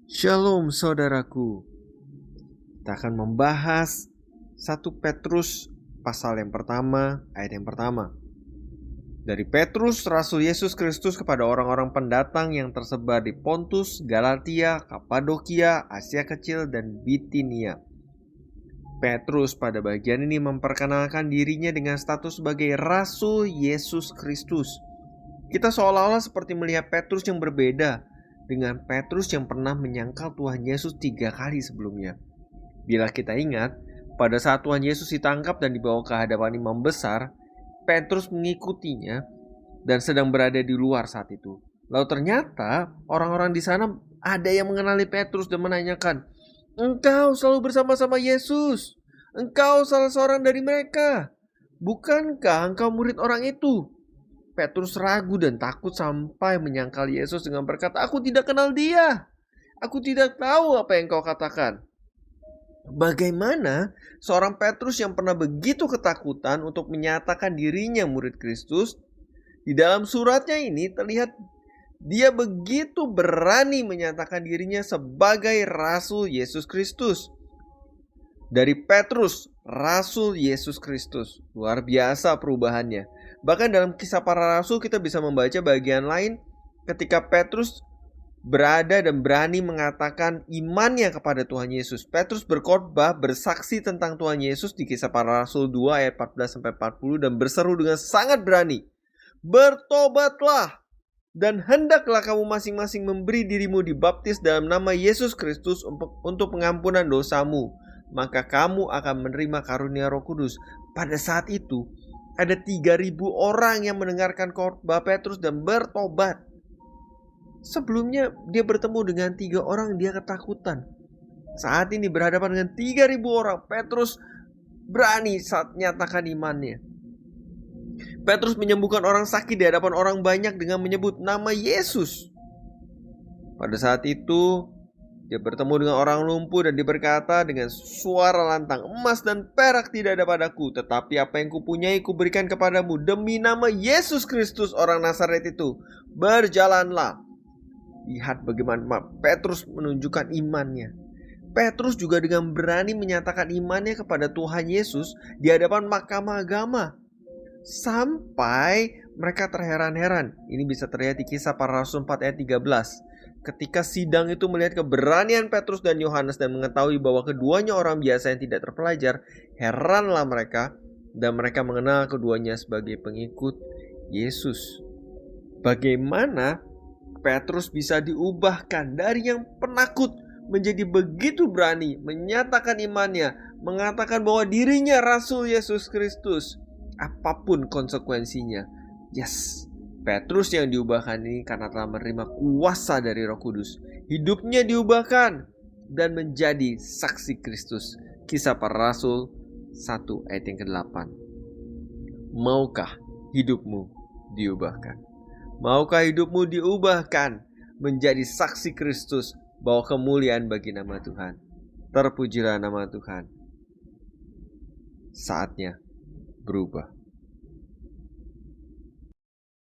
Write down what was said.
Shalom saudaraku. Kita akan membahas 1 Petrus pasal yang pertama, ayat yang pertama. Dari Petrus, Rasul Yesus Kristus kepada orang-orang pendatang yang tersebar di Pontus, Galatia, Kapadokia, Asia Kecil, dan Bitinia. Petrus pada bagian ini memperkenalkan dirinya dengan status sebagai Rasul Yesus Kristus. Kita seolah-olah seperti melihat Petrus yang berbeda dengan Petrus yang pernah menyangkal Tuhan Yesus 3 kali sebelumnya. Bila kita ingat, pada saat Tuhan Yesus ditangkap dan dibawa ke hadapan imam besar, Petrus mengikutinya dan sedang berada di luar saat itu. Lalu ternyata orang-orang di sana ada yang mengenali Petrus dan menanyakan, "Engkau selalu bersama-sama Yesus. Engkau salah seorang dari mereka. Bukankah engkau murid orang itu?" Petrus ragu dan takut sampai menyangkal Yesus dengan berkata, "Aku tidak kenal dia. Aku tidak tahu apa yang kau katakan." Bagaimana seorang Petrus yang pernah begitu ketakutan untuk menyatakan dirinya murid Kristus, di dalam suratnya ini terlihat dia begitu berani menyatakan dirinya sebagai Rasul Yesus Kristus. Dari Petrus, Rasul Yesus Kristus. Luar biasa perubahannya. Bahkan dalam Kisah Para Rasul kita bisa membaca bagian lain ketika Petrus berada dan berani mengatakan imannya kepada Tuhan Yesus. Petrus berkhotbah bersaksi tentang Tuhan Yesus di Kisah Para Rasul 2 ayat 14-40 dan berseru dengan sangat berani, "Bertobatlah dan hendaklah kamu masing-masing memberi dirimu dibaptis dalam nama Yesus Kristus untuk pengampunan dosamu, maka kamu akan menerima karunia Roh Kudus." Pada saat itu ada 3.000 orang yang mendengarkan khotbah Petrus dan bertobat. Sebelumnya dia bertemu dengan 3 orang, dia ketakutan. Saat ini berhadapan dengan 3.000 orang, Petrus berani saat nyatakan imannya. Petrus menyembuhkan orang sakit di hadapan orang banyak dengan menyebut nama Yesus. Pada saat itu dia bertemu dengan orang lumpuh dan dia berkata dengan suara lantang, "Emas dan perak tidak ada padaku, tetapi apa yang kupunyai kuberikan kepadamu. Demi nama Yesus Kristus orang Nazaret itu, berjalanlah." Lihat bagaimana Petrus menunjukkan imannya. Petrus juga dengan berani menyatakan imannya kepada Tuhan Yesus di hadapan mahkamah agama. Sampai mereka terheran-heran. Ini bisa terlihat di Kisah Para Rasul 4 ayat 13. Ketika sidang itu melihat keberanian Petrus dan Yohanes dan mengetahui bahwa keduanya orang biasa yang tidak terpelajar, heranlah mereka dan mereka mengenal keduanya sebagai pengikut Yesus. Bagaimana Petrus bisa diubahkan dari yang penakut menjadi begitu berani menyatakan imannya, mengatakan bahwa dirinya Rasul Yesus Kristus, apapun konsekuensinya. Yes, Petrus yang diubahkan ini karena telah menerima kuasa dari Roh Kudus. Hidupnya diubahkan dan menjadi saksi Kristus. Kisah Para Rasul 1 ayat yang ke-8. Maukah hidupmu diubahkan? Maukah hidupmu diubahkan menjadi saksi Kristus, bawa kemuliaan bagi nama Tuhan? Terpujilah nama Tuhan. Saatnya berubah.